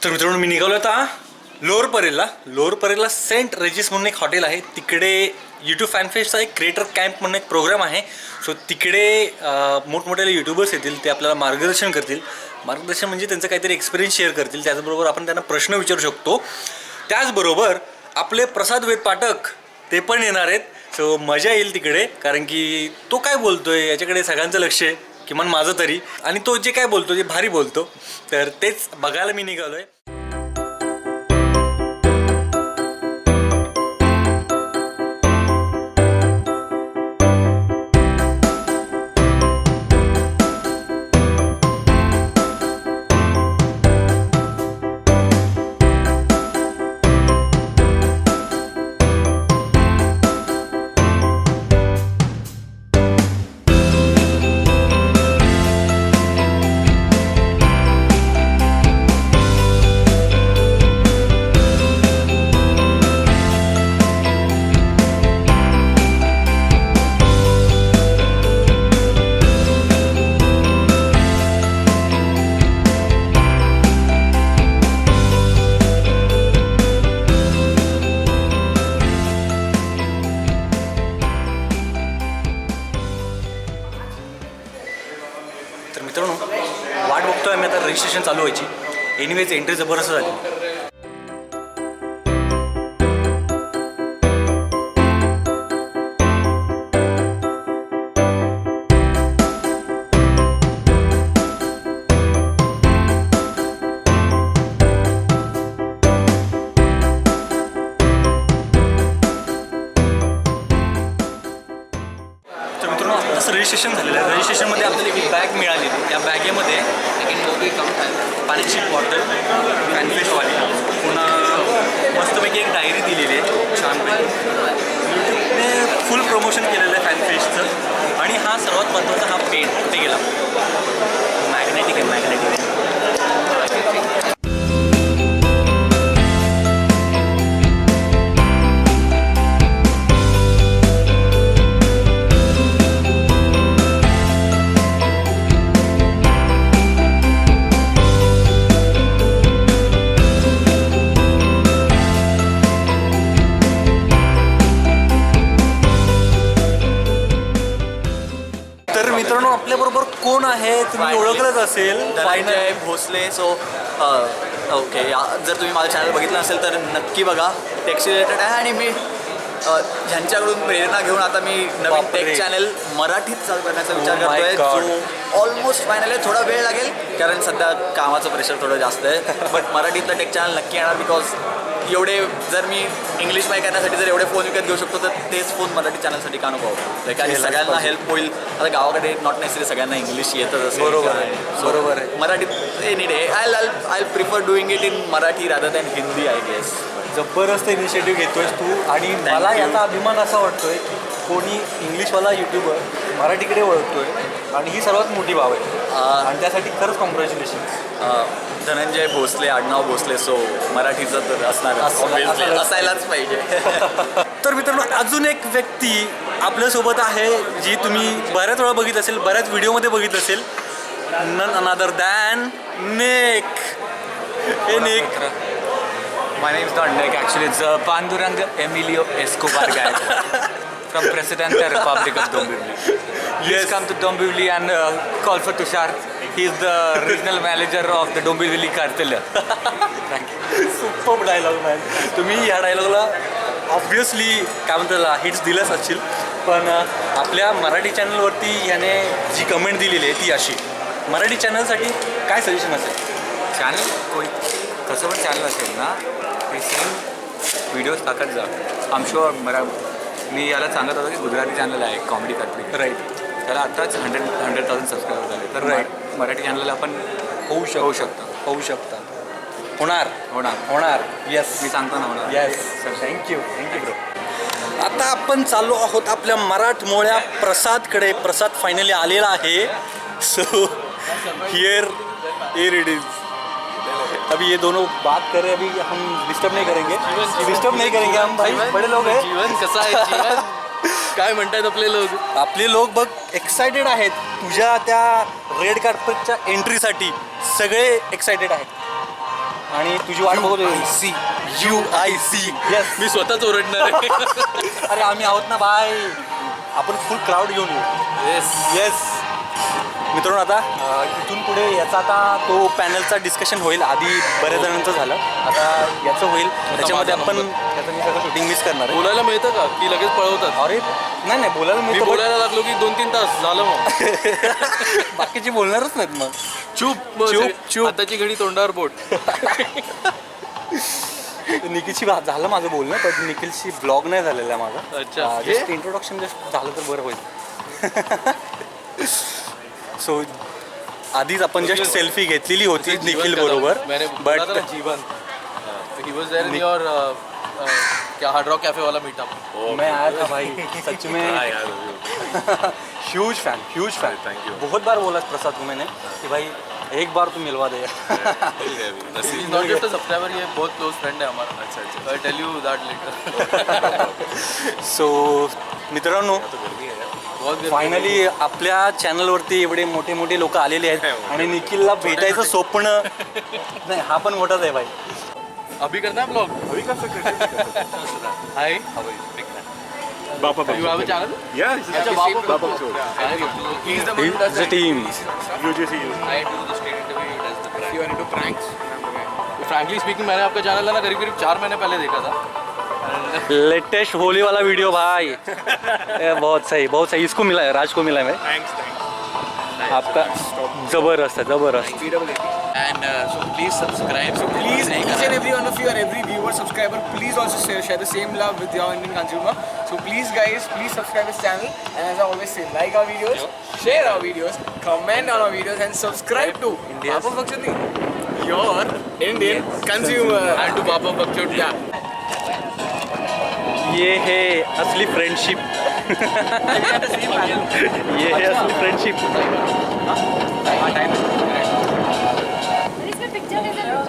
तर मित्रांनो मी निघालो आता लोअर परेलला सेंट रेजिस म्हणून एक हॉटेल आहे. तिकडे यूट्यूब फॅनफेस्टचा एक क्रिएटर कॅम्प म्हणून एक प्रोग्राम आहे. सो तिकडे मोठमोठे यूट्यूबर्स येतील, ते आपल्याला मार्गदर्शन करतील. मार्गदर्शन म्हणजे त्यांचं काहीतरी एक्सपिरियन्स शेअर करतील. त्याचबरोबर आपण त्यांना प्रश्न विचारू शकतो. त्याचबरोबर आपले प्रसाद वेद पाठक ते पण येणार आहेत. सो मजा येईल तिकडे, कारण की तो काय बोलतोय याच्याकडे सगळ्यांचं लक्ष आहे, किमान माझं तरी. आणि तो जे काय बोलतो ते भारी बोलतो. तर तेच बघायला मी निघालो आहे. तर मित्रांनो वाट बघतोय आम्ही आता रजिस्ट्रेशन चालू व्हायची. एनिवेज एंट्री जबरदस्त झाली. रजिस्ट्रेशन झालेलं आहे. रजिस्ट्रेशनमध्ये आपल्याला एक बॅग मिळालेली. या बॅगेमध्ये पाण्याची बॉटल, फॅनफिशवाली, पुन्हा मस्तपैकी एक डायरी दिलेली आहे छानपैकी. फुल प्रमोशन केलेलं आहे फॅनफिशचं. आणि हा सर्वात महत्त्वाचा हा पेन कुठे गेला, मॅग्नेटिक आहे. मॅग्नेटिक मित्रांनो आपल्याबरोबर कोण आहे तुम्ही ओळखलंच असेल, धनंजय भोसले. सो ओके, जर तुम्ही माझं चॅनल बघितलं असेल तर नक्की बघा. टेक्स रिलेटेड आहे आणि मी ह्यांच्याकडून प्रेरणा घेऊन आता मी नवीन टेक चॅनल मराठीत चालू करण्याचा विचार करतोय, जो ऑलमोस्ट फायनल आहे. थोडा वेळ लागेल कारण सध्या कामाचं प्रेशर थोडं जास्त आहे, बट मराठीतलं टेक चॅनल नक्की येणार. बिकॉज एवढे जर मी इंग्लिश बाय करण्यासाठी जर एवढे फोन विकत घेऊ शकतो तर तेच फोन मराठी चॅनलसाठी का नको. लाईक आणि सगळ्यांना हेल्प होईल. आता गावाकडे नॉट नेसेसरी सगळ्यांना इंग्लिश येतच असेल. बरोबर आहे. मराठीत any day I prefer doing it in Marathi rather than Hindi, I guess. जबरदस्त इनिशिएटिव्ह घेतोयस तू. आणि मला याचा अभिमान असा वाटतोय की कोणी इंग्लिशवाला यूट्यूबर मराठीकडे वळतोय, आणि ही सर्वात मोठी बाब आहे. आणि त्यासाठी खरंच कॉंग्रॅच्युलेशन. धनंजय भोसले, आडनाव भोसले, सो मराठीचं तर असणार, असायलाच पाहिजे. तर मित्रांनो अजून एक व्यक्ती आपल्यासोबत आहे, जी तुम्ही बऱ्याच वेळा बघितलं असेल, बऱ्याच व्हिडिओमध्ये बघितलं असेल. नन अनादर दॅन निक. हे निक. My name is not Nick, actually it's Pandurang Emilio Escobar guy from Presidente Republic of Dombivli. Please come to Dombivli and call for Tushar. He is the regional manager of the Dombivli cartel. Thank you. Super dialogue man. तुम्ही ह्या डायलॉगला obviously काय म्हणतात hits दिलंच असतील, पण आपल्या मराठी चॅनलवरती ह्याने जी कमेंट दिलेली आहे ती अशी. मराठी चॅनलसाठी काय सजेशन असेल? चॅनल कोणी कसं पण चॅनल असेल ना, ते सेम व्हिडिओज टाकत जा. आम शुअर मी याला सांगत होतो की गुजराती चॅनल आहे कॉमेडी कॅटरी, राईट. त्याला आत्ताच 100,000 सबस्क्रायबर झाले. तर राईट. मराठी चॅनलला आपण होऊ शकता. होणार. येस, मी सांगतो ना होणार. येस. Thank you bro. आता आपण चाललो आहोत आपल्या मराठमोळ्या प्रसादकडे. प्रसाद फायनली आलेला आहे. So here it is. अभी ये दोनों बात कर रहे हैं, अभी हम डिस्टर्ब नहीं करेंगे हम. भाई बड़े लोग हैं. जीवन कसं आहे जीवन काय म्हणतात आपले लोक बघ एक्सायटेड आहेत तुझ्या त्या रेड कार्पेटच्या एंट्रीसाठी. सगळे एक्सायटेड आहेत. आणि तुझी वाट बघतो UIC. येस. मी स्वतःच ओरडणार आहे. अरे आम्ही आहोत ना बाय. आपण फुल क्राऊड घेऊन येऊ. येस मित्रांनो, आता इथून पुढे याचा आता तो पॅनलचा डिस्कशन होईल. आधी बऱ्याच जणांचं झालं, आता याचं होईल. त्याच्यामध्ये आपण त्याचं मी सगळं शूटिंग मिस करणार आहे. बोलायला मिळतं का की लगेच पळवतात? अरे नाही बोलायला मी मी बोलायला लागलो की 2-3 तास झालं मग. बाकीचे बोलणारच नाहीत मग. चूप. आताची घडी तोंडावर बोट. निखिलची झालं माझं बोलणं, पण निखिलची ब्लॉग नाही झालेला आहे माझा. अच्छा. जस्ट इंट्रोडक्शन जस्ट झालं तर बरं होईल. सो आधीच आपण जस्ट सेल्फी घेतलेली होती निखिल बरोबर. But but Jeevan he was there in your क्या हार्ड रॉक कैफे वाला मीटअप. मैं आया था भाई, सच में ह्यूज फैन. Thank you. बहुत बार बोला प्रसाद को मैंने कि भाई एक बार तू मिलवा दे. He is not just a subscriber, ये बहुत क्लोज फ्रेंड है हमारा. अच्छा. I tell you that later. So मित्रांनो, फायनली आपल्या चॅनलवरती एवढे मोठे मोठे लोक आलेले आहेत आणि निखिलला भेटायचं स्वप्न नाही, हा पण मोठाच आहे भाई. अभी करना है ब्लॉग? अभी कर सकते हैं. हाय. Bapa You have a channel? Yeah, this is अच्छा, Bapa Bapa. Show. He is the one who does The team. UGC. I do the straight interview, he does the prank. You are into pranks? Frankly speaking, मैंने आपका channel है ना करीब 4 महीने पहले देखा था. Latest Holy वाला वीडियो भाई. बहुत सही. इसको मिला है, राज को मिला है. Thanks. आपका जबरदस्त है. And so please subscribe. So Please, each and every one of you and every viewer, subscriber, please also share the same love with your Indian consumer. So please guys, please subscribe this channel. And as I always say, like our videos, share our videos, comment on our videos and subscribe to Papa Bakshoti, your Indian consumer. and to Bapa Bakchot. Yeah. ये है असली friendship. ये है असली friendship. इसमें picture कैसे लूँ?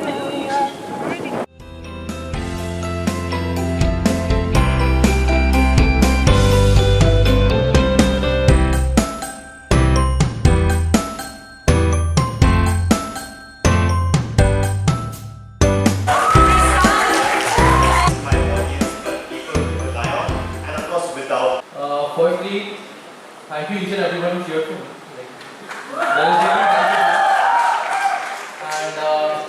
Firstly, thank you each and everyone who cheered for me. That is really thankful. And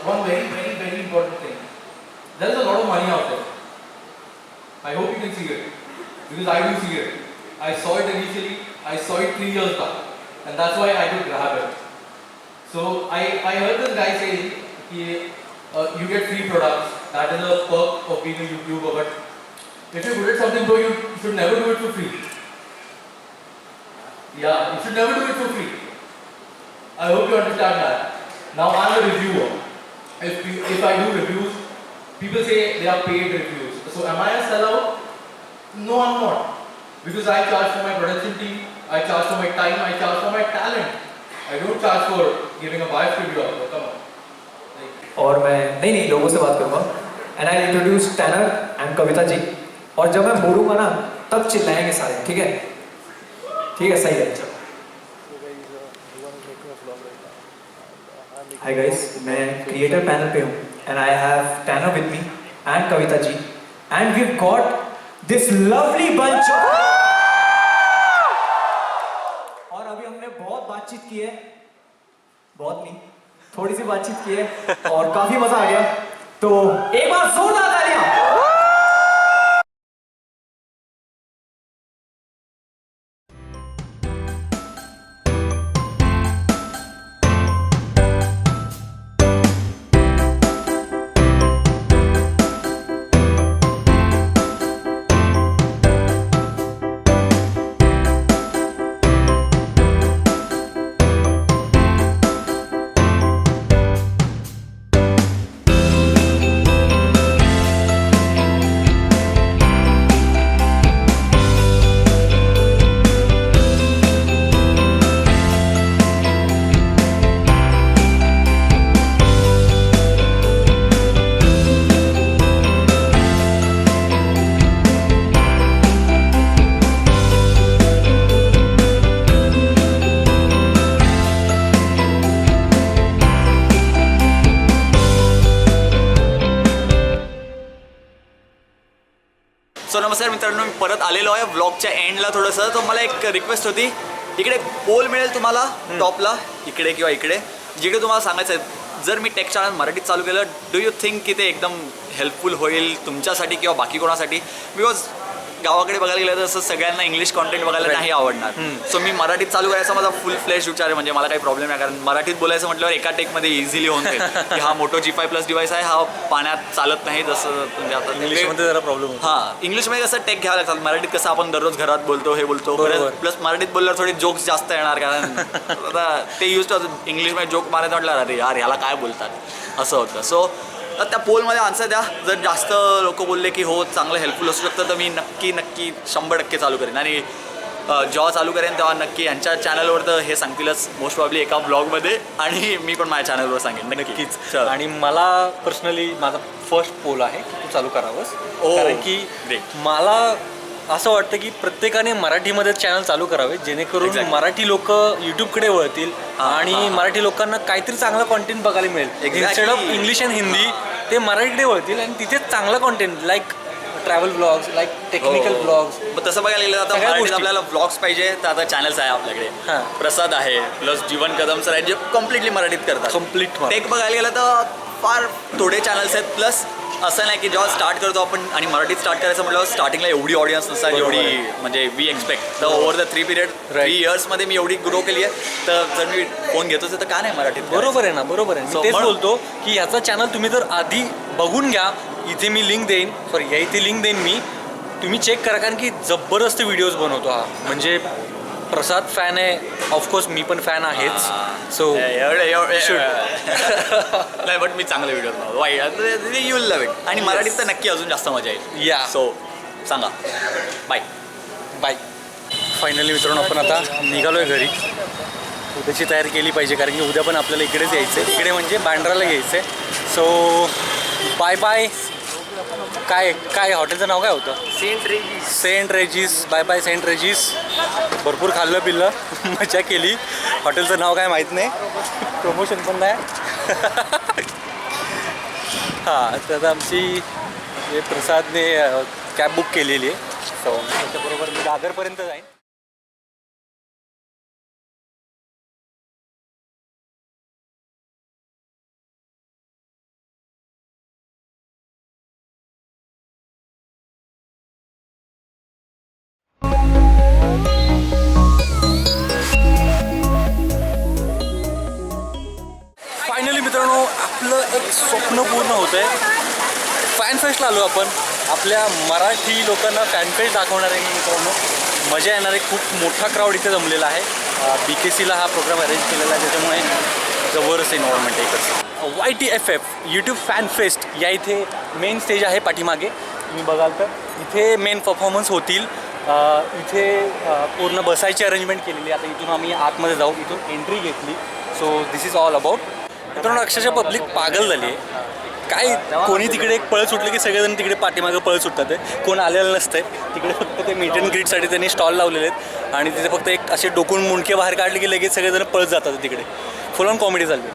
one very important thing. There is a lot of money out there. I hope you can see it. Because I do see it. I saw it initially. I saw it 3 years back. And that's why I could grab it. So I heard this guy saying you get free products. That is a perk of being a YouTuber. But if you're good at something, though, you should never do it for free. Yeah, you should never do it for free. I hope you understand that. Now I'm a reviewer. If I do reviews, people say they are paid reviews. So am I a sellout? No, I'm not. Because I charge for my production team, I charge for my time, I charge for my talent. I don't charge for giving a biased review. Come on. और मैं नहीं लोगों से बात करूँगा. And I introduce Tanner and Kavita ji. और जब मैं बोलूँगा ना तब चिल्लाएंगे सारे. ठीक है सही है. चलो. हाय गाइस, मैं क्रिएटर पैनल पे हूँ and I have Tanner with me and Kavita ji and we have got this lovely bunch of. और अभी हमने बहुत बातचीत की है. बहुत नहीं, थोड़ी सी बातचीत की है और काफी मजा आ गया. तो एक बार जोरदार तालियां. सो नमस्कार मित्रांनो, मी परत आलेलो आहे व्लॉगच्या एंडला थोडंसं. तर मला एक रिक्वेस्ट होती, इकडे पोल मिळेल तुम्हाला टॉपला, इकडे किंवा इकडे, जिकडे तुम्हाला सांगायचं आहे जर मी टेक चॅनल मराठीत चालू केलं, डू यू थिंक की ते एकदम हेल्पफुल होईल तुमच्यासाठी किंवा बाकी कोणासाठी? बिकॉज गावाकडे बघायला गेलं तर असं सगळ्यांना इंग्लिश कॉन्टेंट बघायला नाही आवडणार. सो मी मराठीत चालू करायचा माझा फुल फ्लेश विचार आहे, म्हणजे मला काही प्रॉब्लेम नाही, कारण मराठीत बोलायचं म्हटल्यावर एका टेकमध्ये इझिली होऊन जाईल की हा मोठो G5+ डिव्हाइस आहे, हा पाण्यात चालत नाही, जसं म्हणजे आता इंग्लिशमध्ये जरा प्रॉब्लेम होतो. हां, इंग्लिशमध्ये कसं टेक घ्यावं लागतात, मराठीत कसं आपण दररोज घरात बोलतो, हे बोलतो, प्लस मराठीत बोलल्यावर थोडे जोक्स जास्त येणार, कारण आता ते यूज टू इंग्लिशमध्ये जोक मारायचं म्हटलं अरे यार ह्याला काय बोलतात असं होतं. सो त्या पोलमध्ये आन्सर द्या. जर जास्त लोक बोलले की हो चांगलं हेल्पफुल असू शकतं, तर मी नक्की 100% चालू करेन. आणि जेव्हा चालू करेन तेव्हा नक्की यांच्या चॅनलवर तर हे सांगतीलच मोस्ट प्रॉब्ली एका ब्लॉगमध्ये, आणि मी पण माझ्या चॅनलवर सांगेन नक्कीच. आणि मला पर्सनली माझा फर्स्ट पोल आहे की तू चालू करावंस, कारण की मला असं वाटतं की प्रत्येकाने मराठीमध्ये चॅनल चालू करावे, जेणेकरून मराठी लोक यूट्यूबकडे वळतील आणि मराठी लोकांना काहीतरी चांगलं कॉन्टेंट बघायला मिळेल. Instead of English and Hindi ते मराठीकडे वळतील आणि तिथे चांगलं content like travel blogs, like technical blogs. मग तसं बघायला गेलं आता मराठीत आपल्याला ब्लॉग्स पाहिजे तर आता चॅनल्स आहे आपल्याकडे. प्रसाद आहे, प्लस जीवन कदम सर आहे जे कम्प्लिटली मराठीत करतात. कम्प्लीट टेक बघायला गेलं तर फार थोडे चॅनल्स आहेत. प्लस असं नाही की जेव्हा स्टार्ट करतो आपण आणि मराठीत स्टार्ट करायचं म्हटलं स्टार्टिंगला एवढी ऑडियन्स नसतात जेवढी म्हणजे वी एक्सपेक्ट. तर ओव्हर द 3 इयर्समध्ये मी एवढी ग्रो केली आहे, तर जर मी फोन घेतोच तर का नाही मराठीत? बरोबर आहे ना, बरोबर आहे. तेच बोलतो की ह्याचा चॅनल तुम्ही जर आधी बघून घ्या, इथे मी लिंक देईन, या इथे लिंक देईन मी, तुम्ही चेक करा, कारण की जबरदस्त व्हिडिओज बनवतो हा. म्हणजे प्रसाद फॅन आहे, ऑफकोर्स मी पण फॅन आहेच. सो नाही बट मी चांगले व्हिडिओ वाईट यू विल लव्ह इट. आणि मराठीत तर नक्की अजून जास्त मजा येईल. या सो सांगा बाय बाय. फायनली मित्रांनो आपण आता निघालो आहे घरी. उद्याची तयारी केली पाहिजे, कारण की उद्या पण आपल्याला इकडेच यायचं आहे, इकडे म्हणजे बांद्राला यायचं आहे. So bye bye. काय हॉटेलचं नाव काय होतं? Saint Regis. Bye bye Saint Regis. भरपूर खाल्लं पिल्लं, मजा केली. हॉटेलचं नाव काय माहीत नाही, प्रमोशन पण नाही. हां, तर आता आमची प्रसादने कॅब बुक केलेली आहे. सो त्याच्याबरोबर मी दादरपर्यंत जाईन. फायनली मित्रांनो आपलं एक स्वप्न पूर्ण होतं आहे. फॅन फेस्टला आलो आपण. आपल्या मराठी लोकांना फॅन फेस्ट दाखवणार आहे मित्रांनो. मजा येणार आहे. खूप मोठा क्राऊड इथे जमलेला आहे. BKCला हा प्रोग्राम अरेंज केलेला आहे, त्याच्यामुळे जबरदस्त एन्व्हायरमेंट आहे इकडचं. YTFF यूट्यूब फॅन फेस्ट या इथे मेन स्टेज आहे पाठीमागे. तुम्ही बघाल तर इथे मेन परफॉर्मन्स होतील. इथे पूर्ण बसायची अरेंजमेंट केलेली आहे. आता इथून आम्ही आतमध्ये जाऊ, इथून एंट्री घेतली. So this is all about. मित्रांनो अक्षरशः पब्लिक पागल झाली आहे. काय कोणी तिकडे एक पळ सुटलं की सगळेजण तिकडे पाठीमागं पळ सुटतात आहे. कोण आलेलं नसतं आहे तिकडे. फक्त ते मीट अँड ग्रीटसाठी त्यांनी स्टॉल लावलेले आहेत आणि तिथे फक्त एक असे डोकून मुंडके बाहेर काढले की लगेच सगळेजण पळत जातात तिकडे. फुल ऑन कॉमेडी झाली.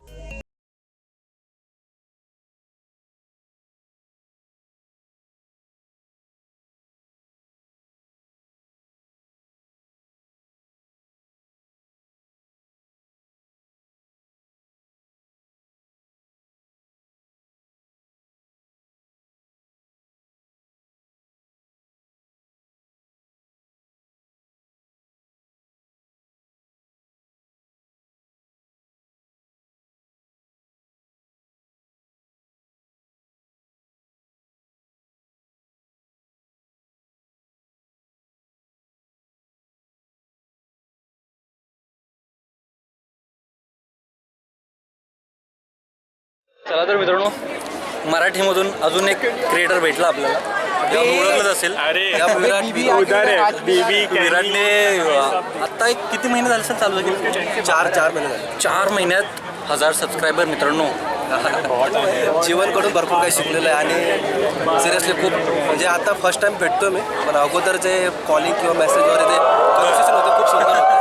चला तर मित्रांनो, मराठीमधून अजून एक क्रिएटर भेटला आपल्याला. ओळखलंच असेल. विराटने आत्ता एक किती महिने झाले सर चालू केलं? 4 महिने झाले. 4 महिन्यात 1000 सबस्क्रायबर मित्रांनो. जीवनकडून भरपूर काही शिकलेलं आहे आणि सिरियसली खूप म्हणजे आता फर्स्ट टाइम भेटतो मी, पण अगोदर जे कॉलिंग किंवा मेसेज वगैरे ते कन्व्हर्सेशन होतं खूप सुंदर होतं.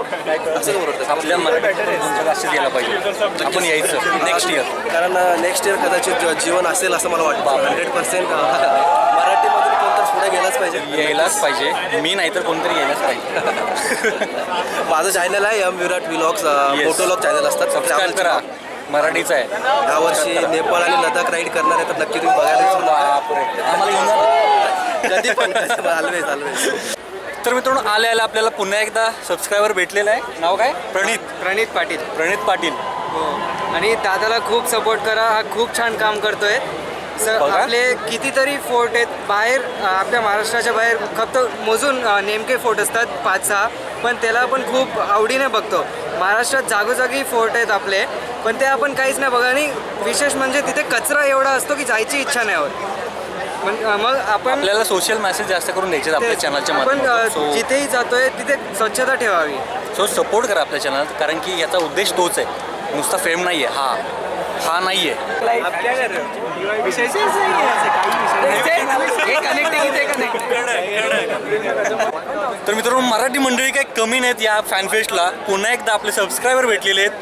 असं ओरडतात. आपल्या मराठी असेच यायला पाहिजे, आपण यायचं नेक्स्ट इयर. कारण नेक्स्ट इयर कदाचित जीवन असेल असं मला वाटतं. 100% मराठीमधून कोणतर पुढे गेलाच पाहिजे. यायलाच पाहिजे, मी नाही तर कोणतरी यायलाच पाहिजे. माझं चॅनल आहे एम विराट व्लॉग्स, फोटोलॉग चॅनल असतात. सबस्क्राईब करा, मराठीचं आहे. यावर्षी नेपाळ आणि लडाख राईड करणार आहे तर नक्की तुम्ही बघायला आम्हाला घेऊन जा. कधी पण ऑलवेज ऑलवेज. तर मित्रांनो, आले आपल्याला पुन्हा एकदा सबस्क्रायबर भेटलेला आहे. नाव काय? प्रणित पाटील. प्रणित पाटील. आणि दादाला खूप सपोर्ट करा, हा खूप छान काम करतोय. बघा. आपले कितीतरी फोर्ट आहेत बाहेर, आपल्या महाराष्ट्राच्या बाहेर फक्त मोजून नेमके फोर्ट असतात 5-6, पण त्याला आपण खूप आवडीने बघतो. महाराष्ट्रात जागोजागी फोर्ट आहेत आपले, पण ते आपण काहीच नाही बघा. आणि विशेष म्हणजे तिथे कचरा एवढा असतो की जायची इच्छा नाही होत. मग आपण आपल्याला सोशल मेसेज जास्त करून द्यायचे आपल्या चॅनलच्या आपण माध्यमातून. जिथेही जातोय तिथे स्वच्छता ठेवावी. सो सपोर्ट करा आपल्या चॅनल, कारण की याचा उद्देश तोच आहे, नुसता फेम नाही आहे. हा नाही आहे. तर मित्रांनो, मराठी मंडळी काही कमी नाहीत या फॅनफेस्टला. पुन्हा एकदा आपले सबस्क्रायबर भेटलेले आहेत.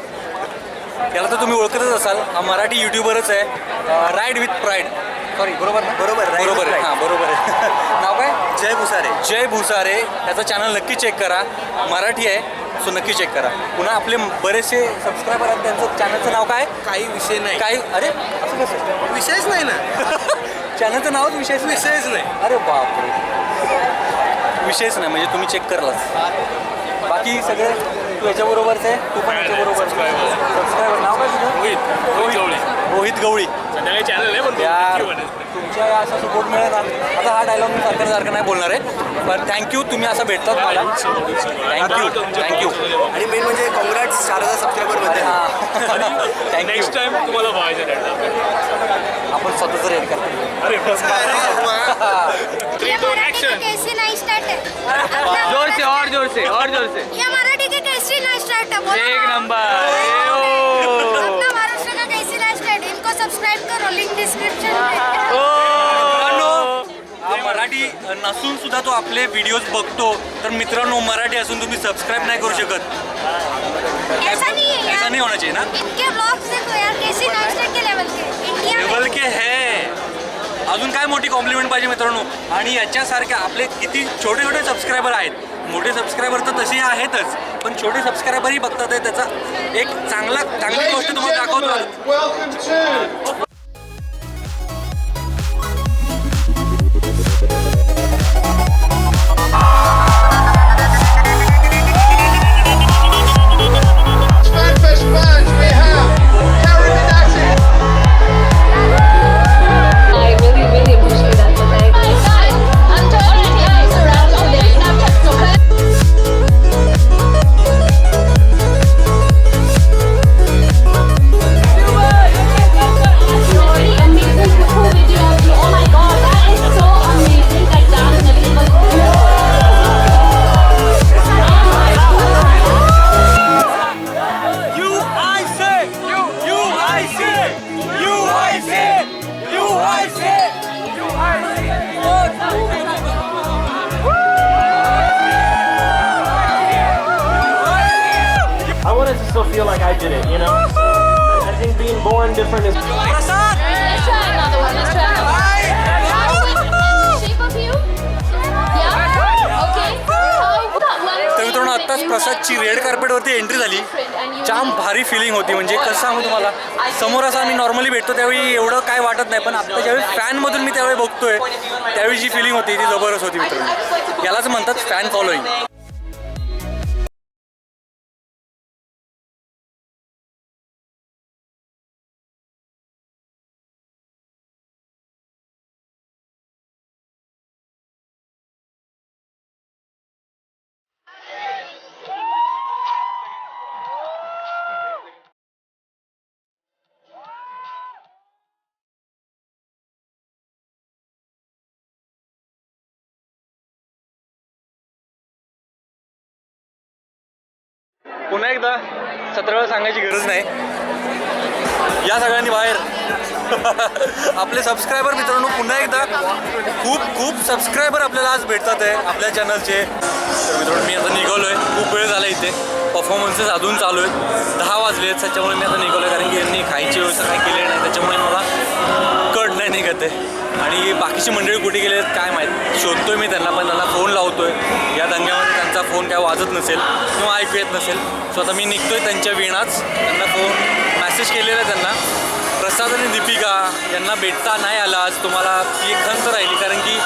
याला तर तुम्ही ओळखतच असाल, हा मराठी यूट्यूबरच आहे, राईड विथ प्राईड. सॉरी, बरोबर आहे. हां, बरोबर आहे. नाव काय? जय भुसारे. त्याचं चॅनल नक्की चेक करा, मराठी आहे, सो नक्की चेक करा. पुन्हा आपले बरेचसे सबस्क्रायबर आहेत, त्यांचं चॅनलचं नाव काय? काही विषय नाही. काय? अरे असं कसं? विषयच नाही ना. चॅनलचं नावच विषयच नाही. अरे बापरे, विषयच नाही म्हणजे तुम्ही चेक करलाच. बाकी सगळे तू याच्याबरोबरच आहे, तू पण याच्याबरोबर. सबस्क्रायबर नाव काय तुझं? रोहित गवळी. यार, तुमच्या असा सपोर्ट मिळेल ना. आता हा डायलॉग मी सारखं नाही बोलणार आहे, पण थँक्यू, तुम्ही असं भेटतात मला. थँक्यू. आणि मेन म्हणजे कॉंग्रॅट्स 4000 सबस्क्रायबरमध्ये. थँक्यू. नेक्स्ट टाइम तुम्हाला बघायचं. आपण स्वतःच रेड करतो. ये मराठी के कैसी नहीं स्टार्ट है? जोर से और जोर से और जोर से. ये मराठी के कैसी नहीं स्टार्ट है? बोलो एक ना. नंबर. अपना महाराष्ट्र का कैसी नहीं स्टार्ट है? इनको सब्सक्राइब करो, लिंक डिस्क्रिप्शन में. हा मराठी नसून सुद्धा तो आपले व्हिडिओज बघतो. तर मित्रांनो, मराठी असून तुम्ही सबस्क्राईब नाही करू शकत. ऐसा नहीं है ऐसा यार. नहीं होना चाहिए ना. इनके ब्लॉग्स देखो यार, कैसी नहीं स्टार्ट के लेवल के. इंडिया में लेवल के है. अजून काय मोठी कॉम्प्लिमेंट पाहिजे मित्रांनो. आणि याच्यासारख्या आपले किती छोटे छोटे सबस्क्रायबर आहेत. मोठे सबस्क्रायबर तर तसे आहेतच, पण छोटे सबस्क्रायबरही बघतात आहे. त्याचा एक चांगली गोष्ट तुम्हाला दाखवतो. I really appreciate that. So thank you. I'm totally nice around today. Snapchat so bad. Really amazing, beautiful video of you. Oh my god, that is so amazing. That dance and everything was I wanted to still feel like I did it, you know? I think being born different is... Let's try another one. Let's try another one. Shape of you? Yeah? Okay. तर मित्रांनो, आत्ताच प्रसादची red कार्पेटवरती entry झाली. जाम भारी feeling होती. म्हणजे कसं सांगू तुम्हाला, समोर असं आम्ही नॉर्मली भेटतो त्यावेळी एवढं काय वाटत नाही, पण आता ज्यावेळी फॅनमधून मी त्यावेळी बघतोय त्यावेळी जी फिलिंग होती ती जबरदस्त होती मित्रांनो. यालाच म्हणतात फॅन फॉलोईंग. पुन्हा एकदा 17 वेळा सांगायची गरज नाही. या सगळ्यांनी बाहेर. आपले सबस्क्रायबर मित्रांनो, पुन्हा एकदा खूप सबस्क्रायबर आपल्याला आज भेटतात आहे आपल्या चॅनलचे. तर मित्रांनो, मी आता निघालो आहे, खूप वेळ झाला इथे. परफॉर्मन्सेस अजून चालू आहेत. 10 वाजले आहेत, त्याच्यामुळे मी आता निघालो कारण की यांनी खायची व्यवस्था काही केली नाही, त्याच्यामुळे मला कट नाही निघत आहे. आणि बाकीची मंडळी कुठे गेले आहेत काय माहीत, शोधतोय मी त्यांना, पण त्यांना फोन लावतोय. या दंग्यामध्ये त्यांचा फोन काय वाजत नसेल किंवा ऐकू येत नसेल. सो आता मी निघतोय त्यांच्या विणाच. त्यांना फोन मॅसेज केलेला आहे त्यांना. प्रसाद आणि दीपिका यांना भेटता नाही आला आज. तुम्हाला ती एक खंत राहिली कारण की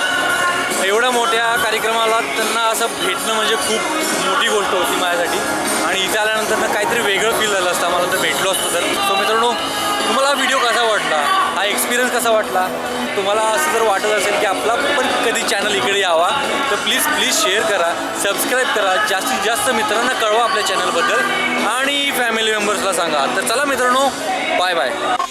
एवढ्या मोठ्या कार्यक्रमाला त्यांना असं भेटणं म्हणजे खूप मोठी गोष्ट होती माझ्यासाठी. आणि इथे आल्यानंतर ना काहीतरी वेगळं फील झालं असतं मला तर भेटलो असतो तर. सो मित्रांनो, तुम्हाला हा व्हिडिओ कसा वाटला, हा एक्सपिरियन्स कसा वाटला, तुम्हाला असं जर वाटत असेल की आपला पण कधी चॅनल इकडे यावा तर प्लीज शेअर करा, सबस्क्राईब करा, जास्तीत जास्त मित्रांना कळवा आपल्या चॅनलबद्दल आणि फॅमिली मेंबर्सला सांगा. तर चला मित्रांनो, बाय बाय.